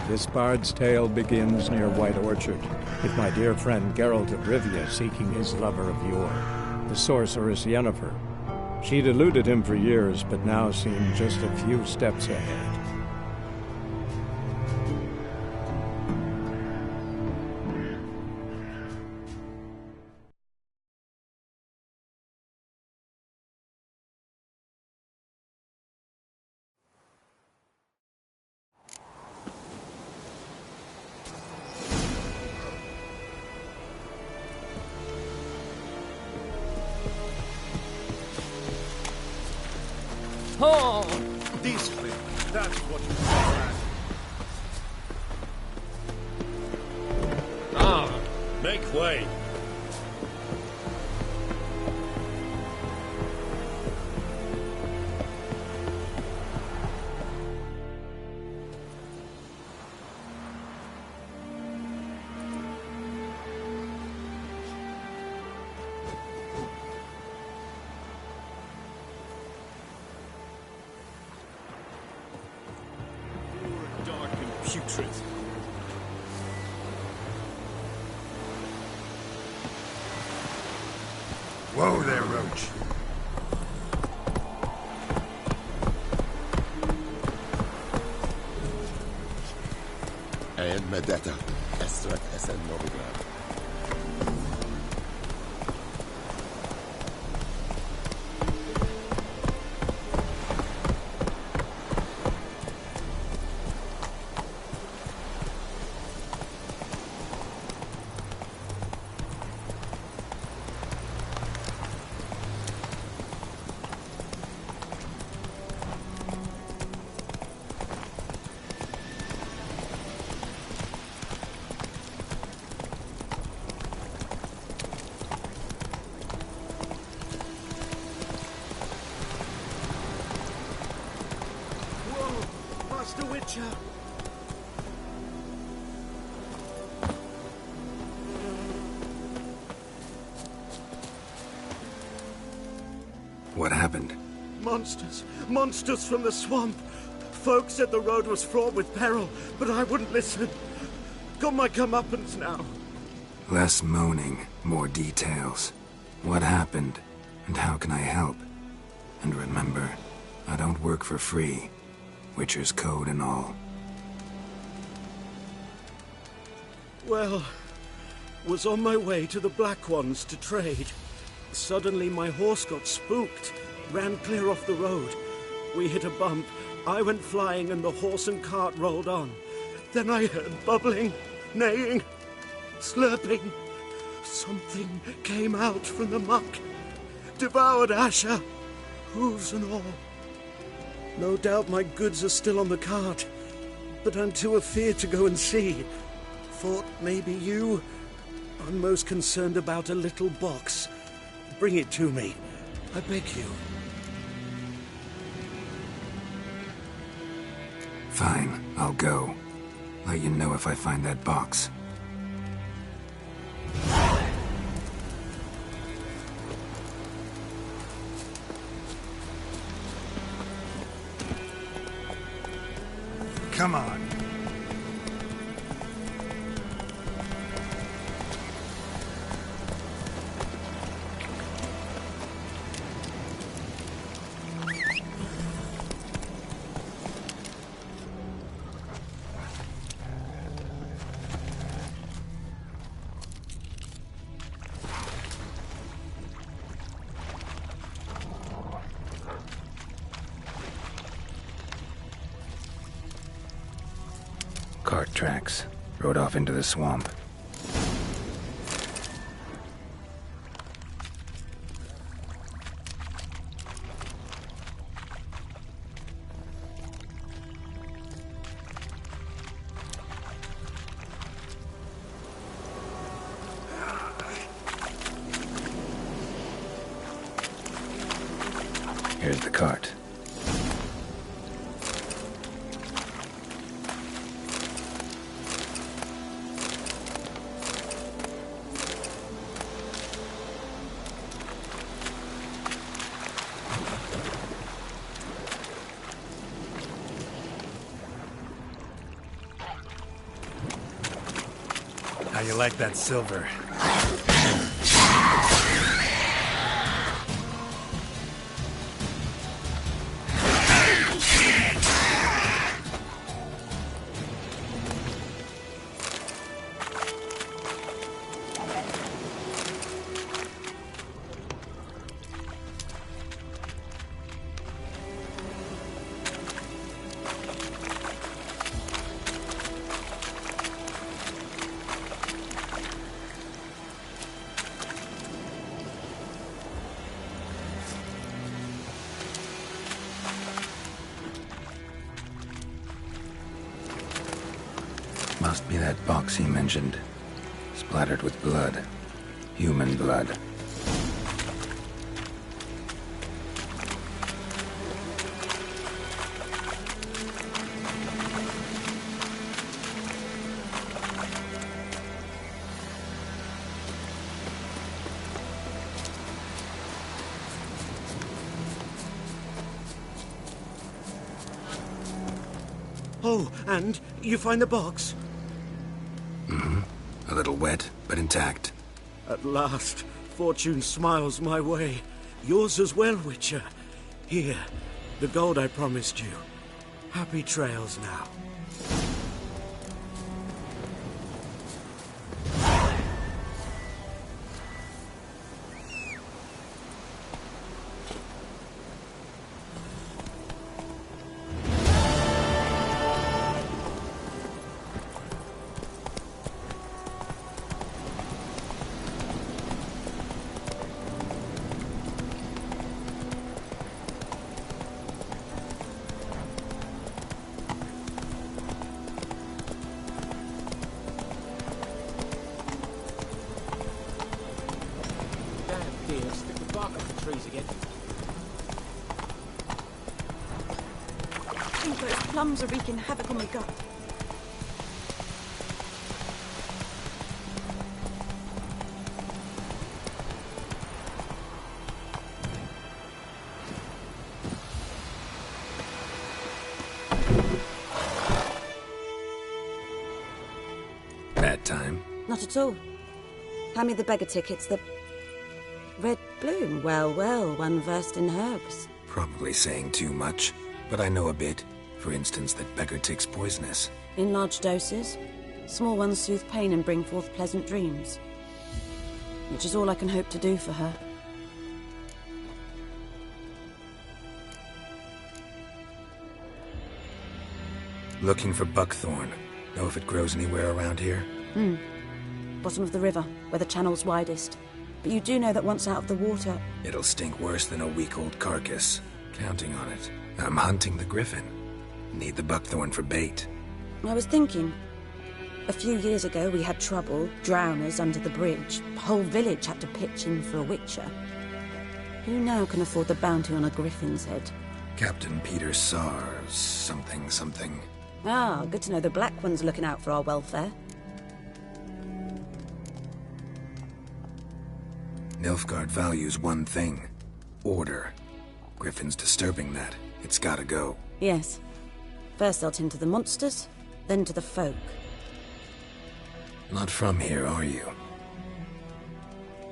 This bard's tale begins near White Orchard, with my dear friend Geralt of Rivia seeking his lover of yore, the sorceress Yennefer. She'd eluded him for years, but now seemed just a few steps ahead. Oh! Decently, that's what you want. Ah! Make way. Dark and putrid. Whoa there, Roach. Én medeta. Ezt eszem novidán. Master Witcher! What happened? Monsters! Monsters from the swamp! Folk said the road was fraught with peril, but I wouldn't listen. Got my comeuppance now. Less moaning, more details. What happened, and how can I help? And remember, I don't work for free. Witcher's code and all. Well, was on my way to the Black Ones to trade. Suddenly my horse got spooked, ran clear off the road. We hit a bump, I went flying and the horse and cart rolled on. Then I heard bubbling, neighing, slurping. Something came out from the muck, devoured Asher, hooves and all. No doubt my goods are still on the cart, but I'm too afeard to go and see. Thought maybe you are most concerned about a little box. Bring it to me, I beg you. Fine, I'll go. Let you know if I find that box. Come on. Cart tracks. Rode off into the swamp. Here's the cart. How you like that silver? Must be that box he mentioned. Splattered with blood. Human blood. Oh, and you find the box? A little wet, but intact. At last, fortune smiles my way. Yours as well, Witcher. Here, the gold I promised you. Happy trails now. I think those plums are wreaking havoc on my gut. Bad time. Not at all. Hand me the beggar tickets, the red bloom. Well, well, one versed in herbs. Probably saying too much, but I know a bit. For instance, that beggar tick's poisonous. In large doses. Small ones soothe pain and bring forth pleasant dreams. Which is all I can hope to do for her. Looking for buckthorn. Know if it grows anywhere around here? Bottom of the river, where the channel's widest. But you do know that once out of the water... It'll stink worse than a week-old carcass. Counting on it. I'm hunting the griffin. Need the buckthorn for bait. I was thinking... A few years ago we had trouble, drowners under the bridge. The whole village had to pitch in for a witcher. Who now can afford the bounty on a griffin's head? Captain Peter Sars, something. Ah, good to know the Black One's looking out for our welfare. Nilfgaard values one thing. Order. Griffin's disturbing that. It's gotta go. Yes. First they'll tend to the monsters, then to the folk. Not from here, are you?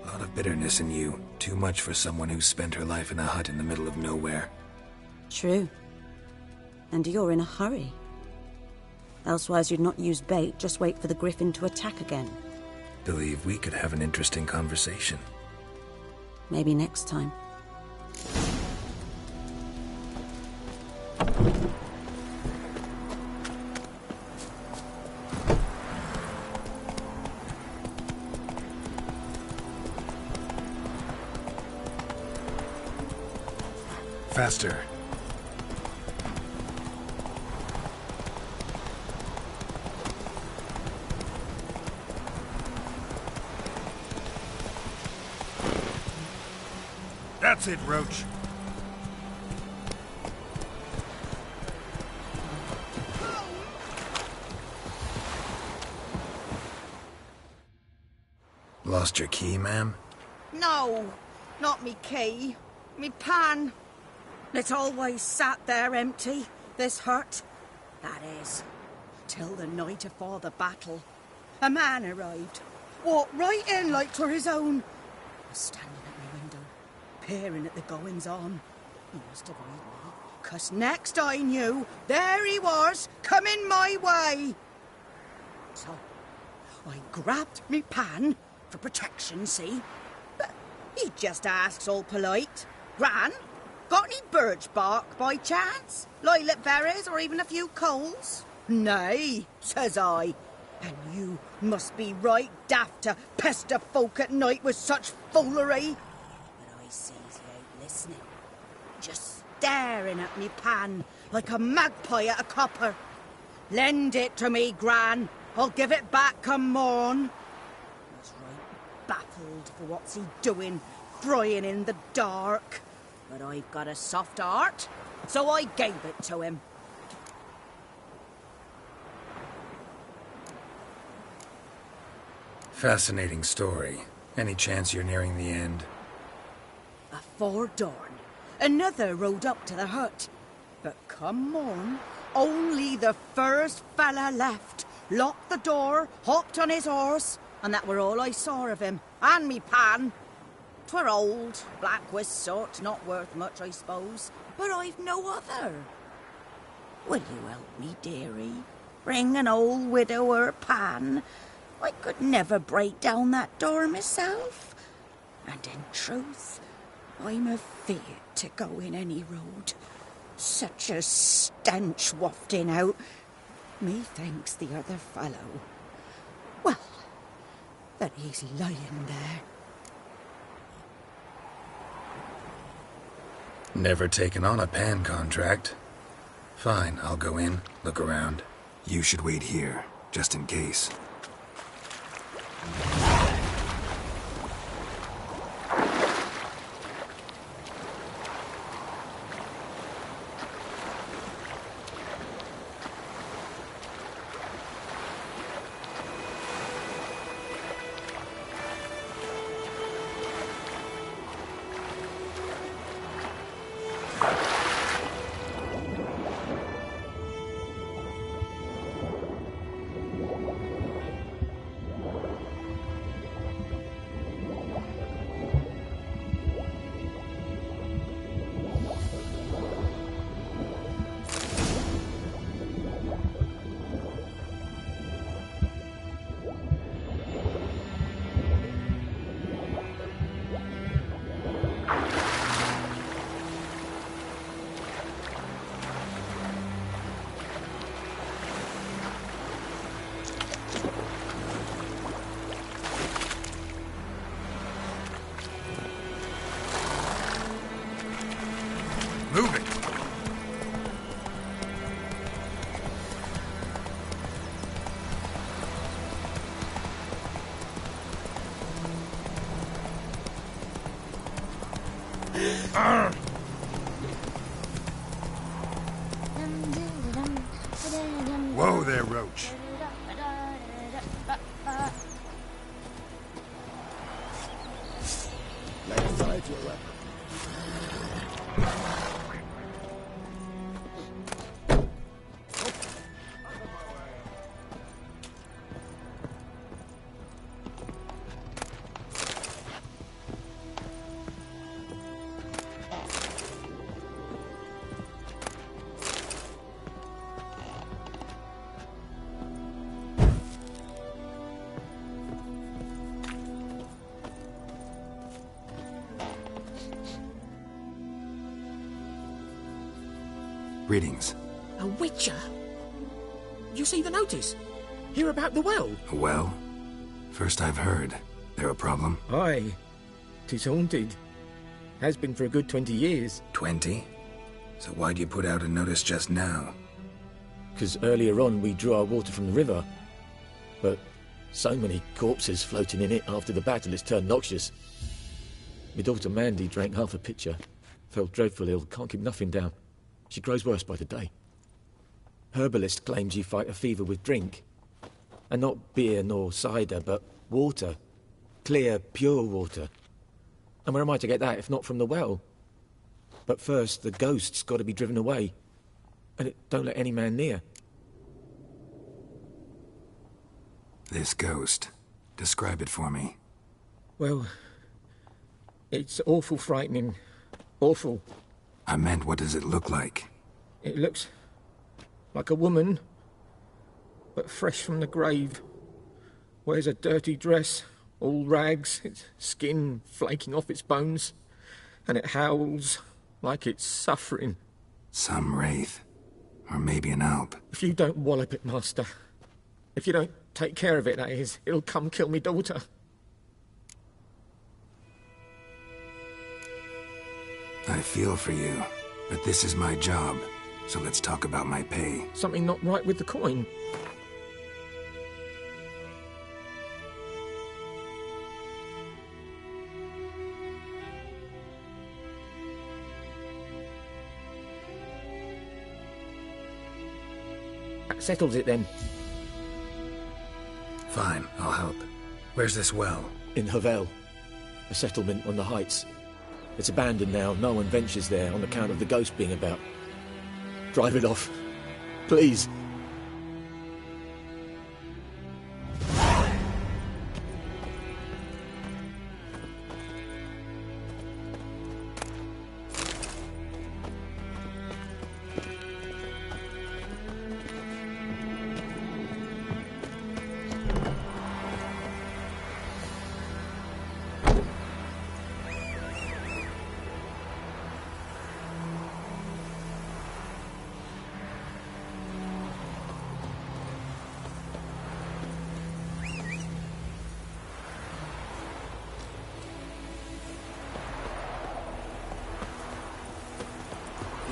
A lot of bitterness in you. Too much for someone who spent her life in a hut in the middle of nowhere. True. And you're in a hurry. Elsewise you'd not use bait, just wait for the griffin to attack again. Believe we could have an interesting conversation. Maybe next time. Faster. That's it, Roach. Lost your key, ma'am? No, not me key. Me pan. It always sat there empty, this hut. That is, till the night afore the battle. a man arrived. Walked right in like 'twere his own. Was standing at my window, peering at the goings-on. He must have heard me, 'cause next I knew, there he was, coming my way. So, I grabbed me pan, for protection, see? But he just asks all polite, Gran, got any birch bark by chance? Lilac berries or even a few coals? Nay, says I. And you must be right daft to pester folk at night with such foolery. But I sees he ain't listening. Just staring at me pan like a magpie at a copper. Lend it to me, Gran. I'll give it back come morn. I was right baffled for what's he doing, frying in the dark. But I've got a soft heart, so I gave it to him. Fascinating story. Any chance you're nearing the end? Afore dawn, another rode up to the hut. But come morn, only the first fella left. Locked the door, hopped on his horse, and that were all I saw of him, and me pan. 'Twere old, black-wist sort, not worth much, I suppose, but I've no other. Will you help me, dearie? Bring an old widower pan? I could never break down that door myself. And in truth, I'm afeard to go in any road. Such a stench wafting out. Methinks the other fellow, well, that he's lying there. Never taken on a pan contract. Fine, I'll go in, look around. You should wait here, just in case. Move it! Whoa there, Roach. Lay aside your weapon. Greetings. A witcher? You see the notice? Hear about the well? A well? First I've heard. There a problem? Aye. 'Tis haunted. Has been for a good 20 years. 20? So why'd you put out a notice just now? 'Cause earlier on we drew our water from the river. But so many corpses floating in it after the battle it's turned noxious. My daughter Mandy drank half a pitcher. Fell dreadful ill, can't keep nothing down. She grows worse by the day. Herbalist claims you fight a fever with drink. And not beer nor cider, but water. Clear, pure water. And where am I to get that if not from the well? But first, the ghost's got to be driven away. And it don't let any man near. This ghost. Describe it for me. Well, it's awful frightening. Awful. I meant, what does it look like? It looks like a woman, but fresh from the grave. Wears a dirty dress, all rags, its skin flaking off its bones, and it howls like it's suffering. Some wraith. Or maybe an alp. If you don't wallop it, Master, if you don't take care of it, that is, it'll come kill me daughter. I feel for you, but this is my job, so let's talk about my pay. Something not right with the coin. That settles it then. Fine, I'll help. Where's this well? In Havel, a settlement on the heights. It's abandoned now. No one ventures there on account of the ghost being about. Drive it off. Please.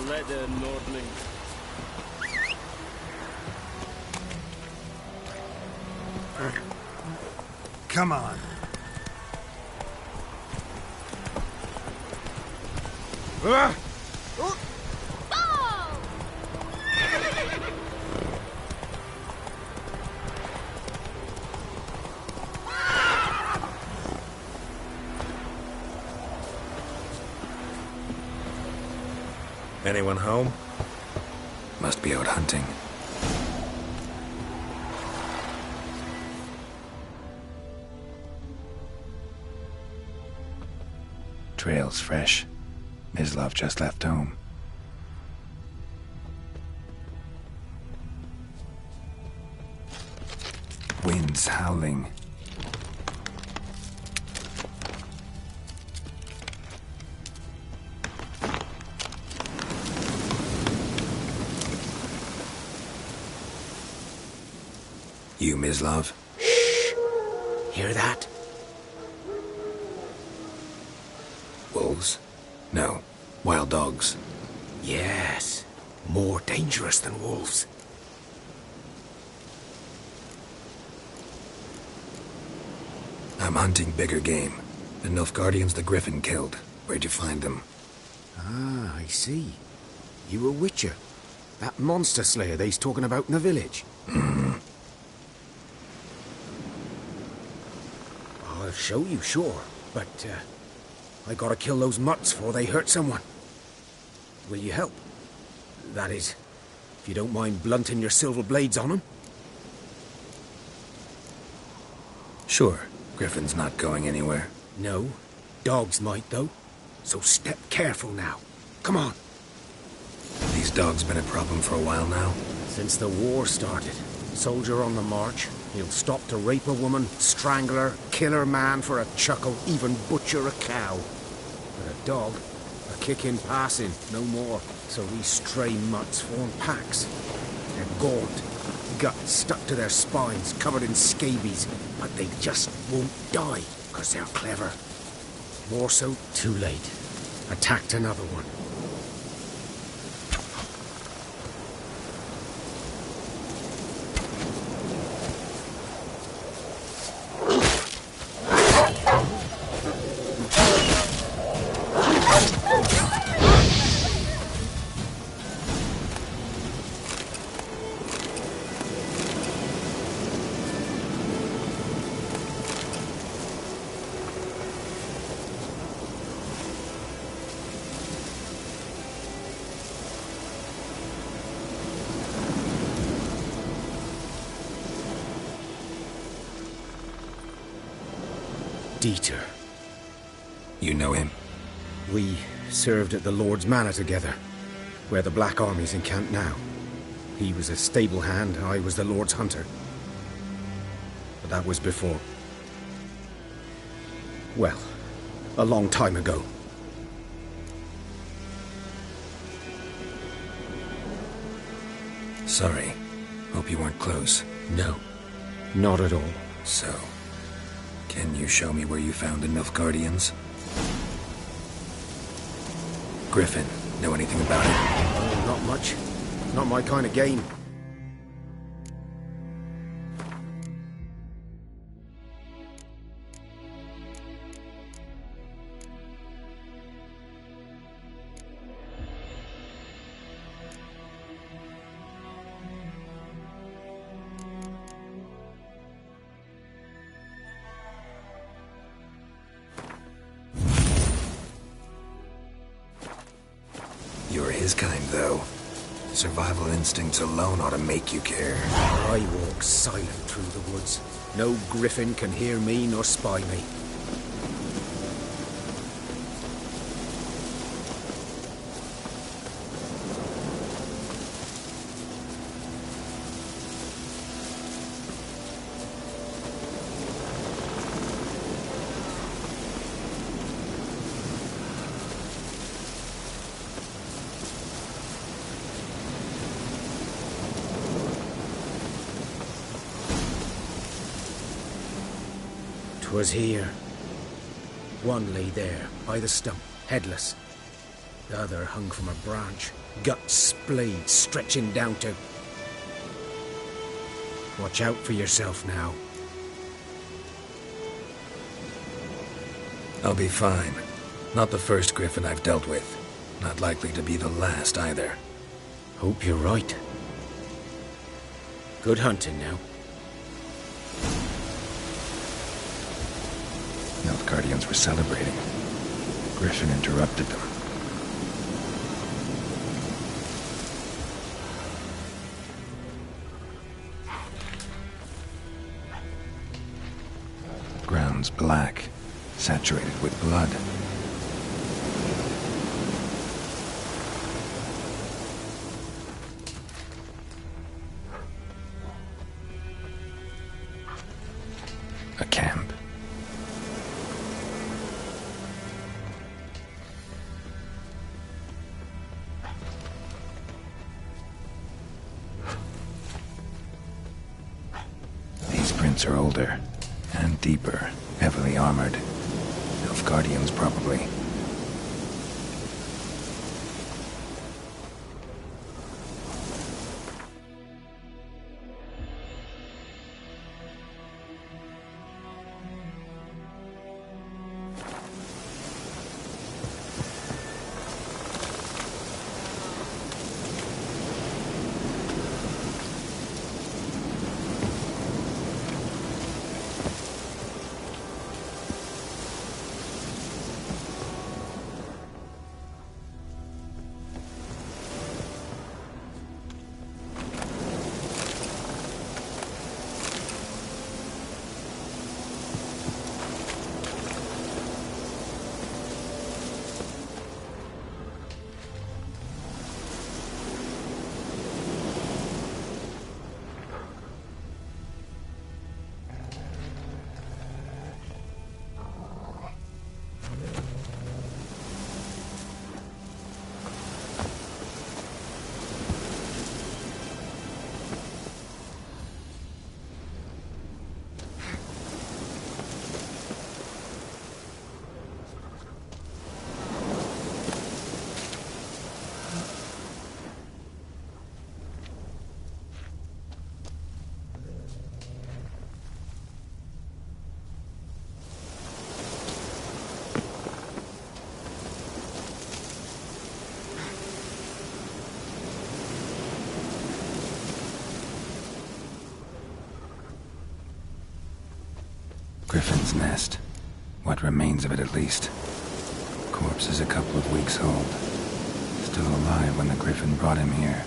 Leather Nordling. Come on. Anyone home? Must be out hunting. Trail's fresh. Mislav just left home. Wind's howling. You, Mislav? Shh! Hear that? Wolves? No. Wild dogs. Yes. More dangerous than wolves. I'm hunting bigger game. The Nilfgaardians the Griffin killed. Where'd you find them? Ah, I see. You a witcher. That monster slayer they's talking about in the village. I'll show you, sure. But, I gotta kill those mutts before they hurt someone. Will you help? That is, if you don't mind blunting your silver blades on them. Sure. Griffin's not going anywhere. No. Dogs might, though. So step careful now. Come on. These dogs been a problem for a while now? Since the war started. Soldier on the march. He'll stop to rape a woman, strangle her, kill her man for a chuckle, even butcher a cow. But a dog, a kick in passing, no more. So these stray mutts form packs. They're gaunt, guts stuck to their spines, covered in scabies, but they just won't die, because they're clever. More so, too late. Attacked another one. Dieter. You know him? We served at the Lord's Manor together, where the Black Army's encamped now. He was a stable hand, I was the Lord's hunter. But that was before. Well, a long time ago. Sorry. Hope you weren't close. No, not at all. So, can you show me where you found the Nilfgaardians? Griffin, know anything about it? Oh, not much. Not my kind of game. You're his kind, though. Survival instincts alone ought to make you care. I walk silent through the woods. No griffin can hear me nor spy me. 'Twas here. One lay there, by the stump, headless. The other hung from a branch, guts splayed, stretching down to... Watch out for yourself now. I'll be fine. Not the first griffin I've dealt with. Not likely to be the last, either. Hope you're right. Good hunting now. Nilfgaardians were celebrating. Griffin interrupted them. Ground's black, saturated with blood. A camp. These prints are older and deeper, heavily armored. Nilfgaardians, probably. Griffin's nest. What remains of it, at least. Corpse is a couple of weeks old. Still alive when the griffin brought him here.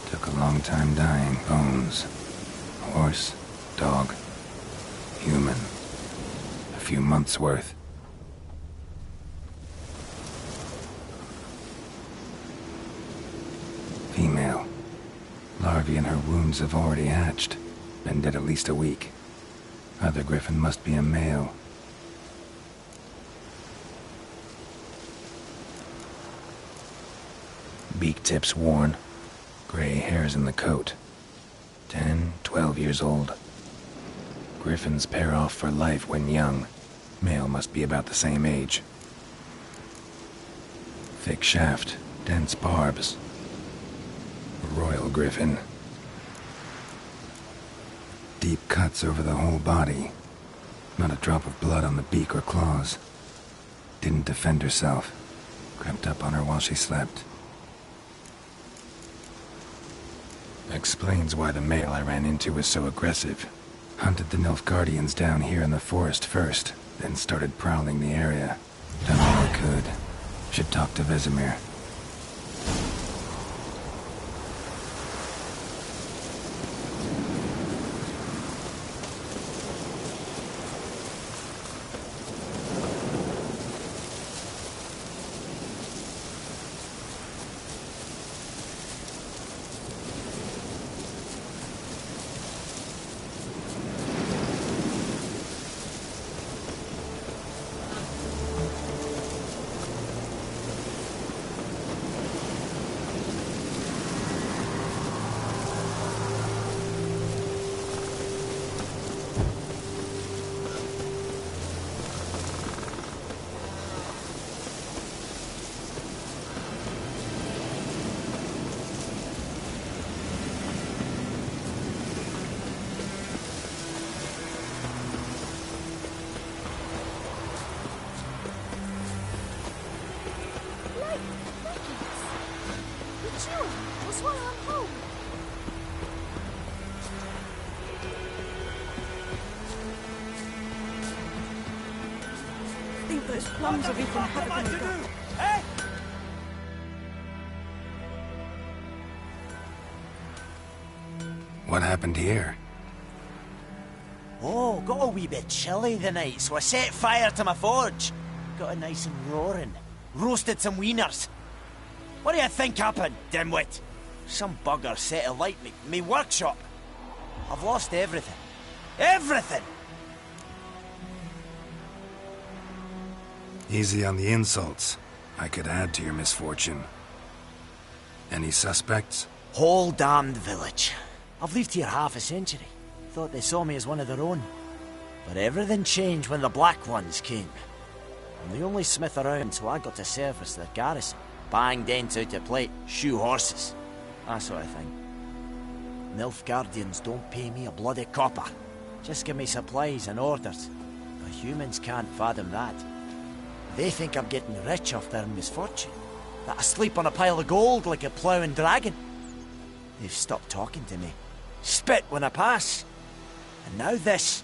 Took a long time dying. Bones. Horse. Dog. Human. A few months' worth. Female. Larvae in her wounds have already hatched. Been dead at least a week. Other griffin must be a male. Beak tips worn. Gray hairs in the coat. 10, 12 years old. Griffins pair off for life when young. Male must be about the same age. Thick shaft, dense barbs. Royal griffin. Deep cuts over the whole body. Not a drop of blood on the beak or claws. Didn't defend herself. Crept up on her while she slept. Explains why the male I ran into was so aggressive. Hunted the Nilfgaardians down here in the forest first, then started prowling the area. Done all I could. Should talk to Vesemir. Those plums have eaten havoc in the dark. What happened here? Oh, got a wee bit chilly the night, so I set fire to my forge. Got it nice and roaring. Roasted some wieners. What do you think happened, dimwit? Some bugger set alight me workshop. I've lost everything. Everything! Easy on the insults. I could add to your misfortune. Any suspects? Whole damned village. I've lived here half a century. Thought they saw me as one of their own. But everything changed when the Black Ones came. I'm the only smith around, so I got to service their garrison. Bang dents out of plate, shoe horses. That sort of thing. Nilfgaardians don't pay me a bloody copper. Just give me supplies and orders. But humans can't fathom that. They think I'm getting rich off their misfortune. That I sleep on a pile of gold like a ploughing dragon. They've stopped talking to me. Spit when I pass. And now this.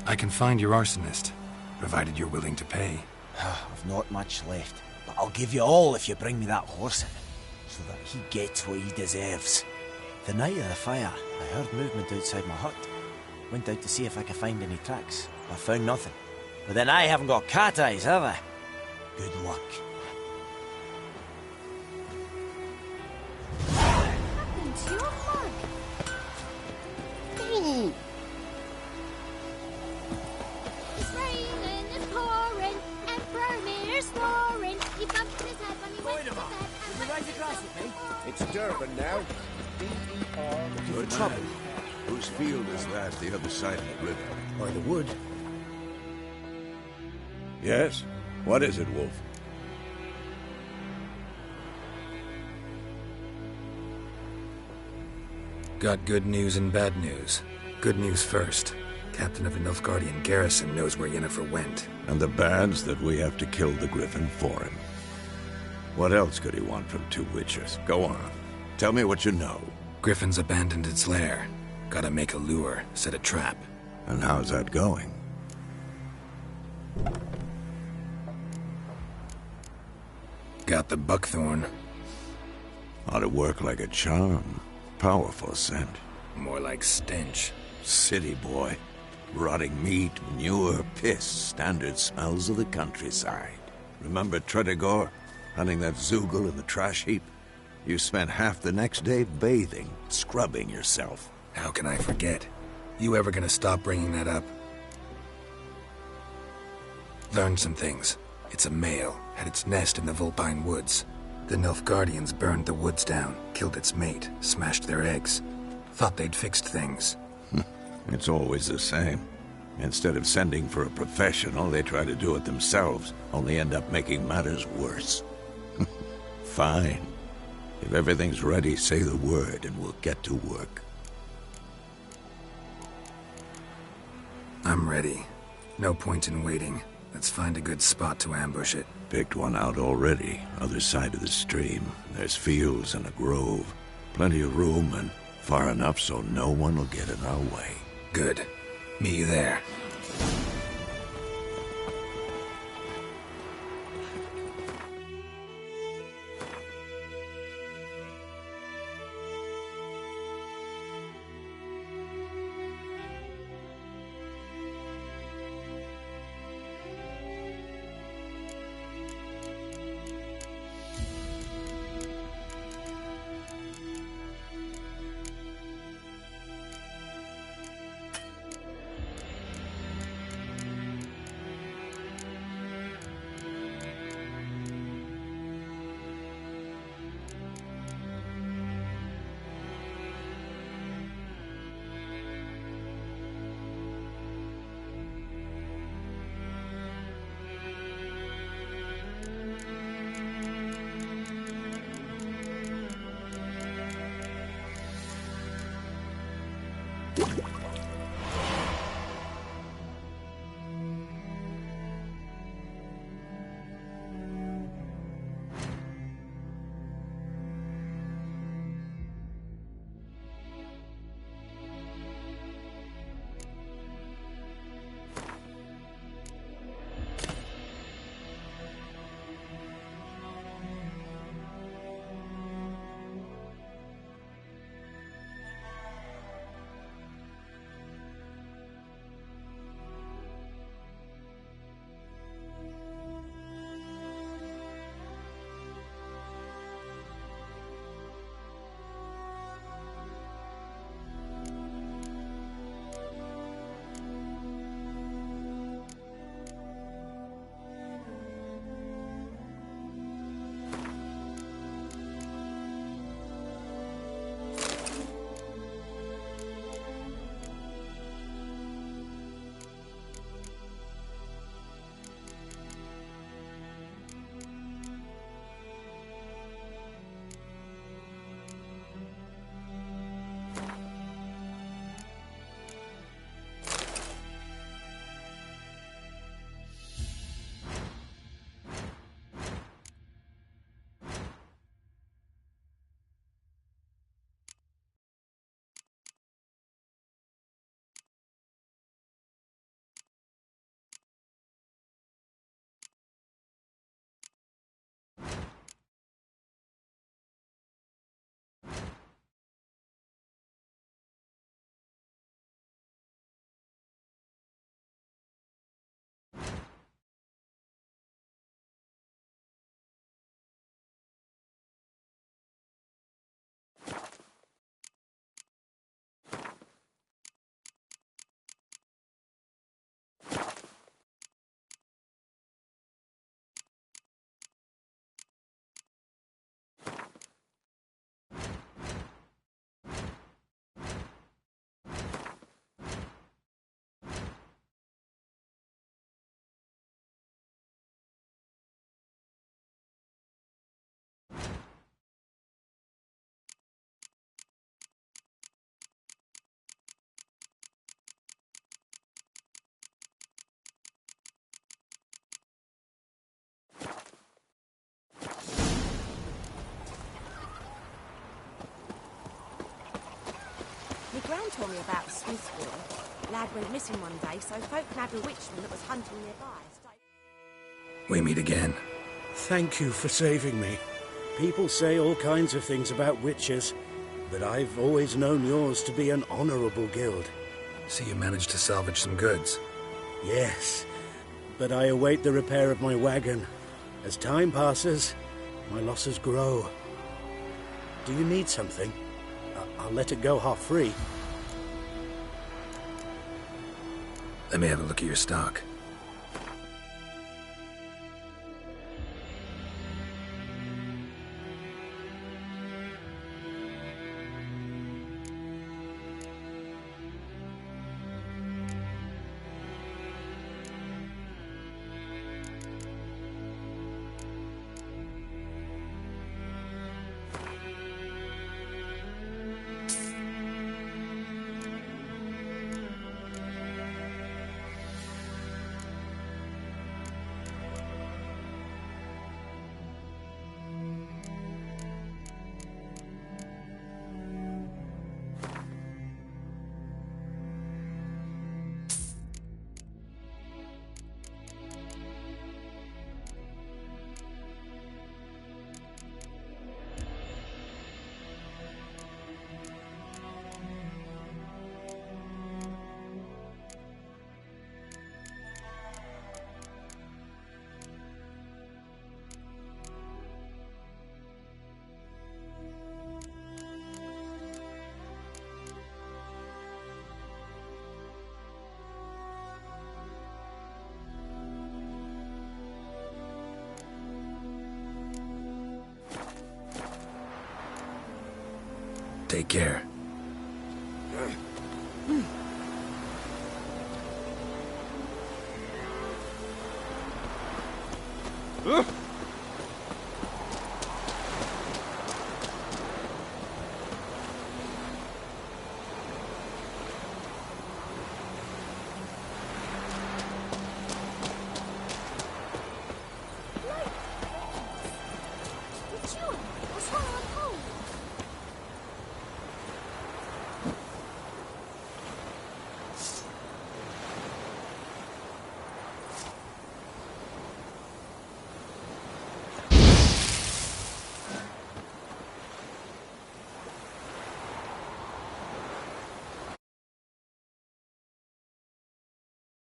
I can find your arsonist, provided you're willing to pay. I've not much left, but I'll give you all if you bring me that horse in, so that he gets what he deserves. The night of the fire, I heard movement outside my hut. Went out to see if I could find any tracks. I found nothing. But then I haven't got cat eyes, have I? Good luck. What happened to your mug? Hey! It's raining, it's pouring, and Bromir's snoring. He bumped his head when he went to bed. Would you ride across with me? It's Durban now. Good trouble. Whose field is that, the other side of the river? By the wood. Yes? What is it, Wolf? Got good news and bad news. Good news first. Captain of the Nilfgaardian garrison knows where Yennefer went. And the bad's that we have to kill the Griffin for him. What else could he want from two witchers? Go on. Tell me what you know. Griffin's abandoned its lair. Gotta make a lure, set a trap. And how's that going? Got the buckthorn. Ought to work like a charm. Powerful scent. More like stench. City boy. Rotting meat, manure, piss, standard smells of the countryside. Remember Tredegor? Hunting that Zoogle in the trash heap? You spent half the next day bathing, scrubbing yourself. How can I forget? You ever gonna stop bringing that up? Learned some things. It's a male, had its nest in the Vulpine Woods. The Nilfgaardians burned the woods down, killed its mate, smashed their eggs. Thought they'd fixed things. It's always the same. Instead of sending for a professional, they try to do it themselves, only end up making matters worse. Fine. If everything's ready, say the word and we'll get to work. I'm ready. No point in waiting. Let's find a good spot to ambush it. Picked one out already, other side of the stream. There's fields and a grove. Plenty of room and far enough so no one will get in our way. Good. Meet you there. Brown told me about a Smith's boy. Lad went missing one day, so folk nabbed a witchman that was hunting nearby. We meet again. Thank you for saving me. People say all kinds of things about witches. but I've always known yours to be an honorable guild. So you managed to salvage some goods? Yes, but I await the repair of my wagon. As time passes, my losses grow. Do you need something? I'll let it go half-free. Let me have a look at your stock. Take care. Ugh!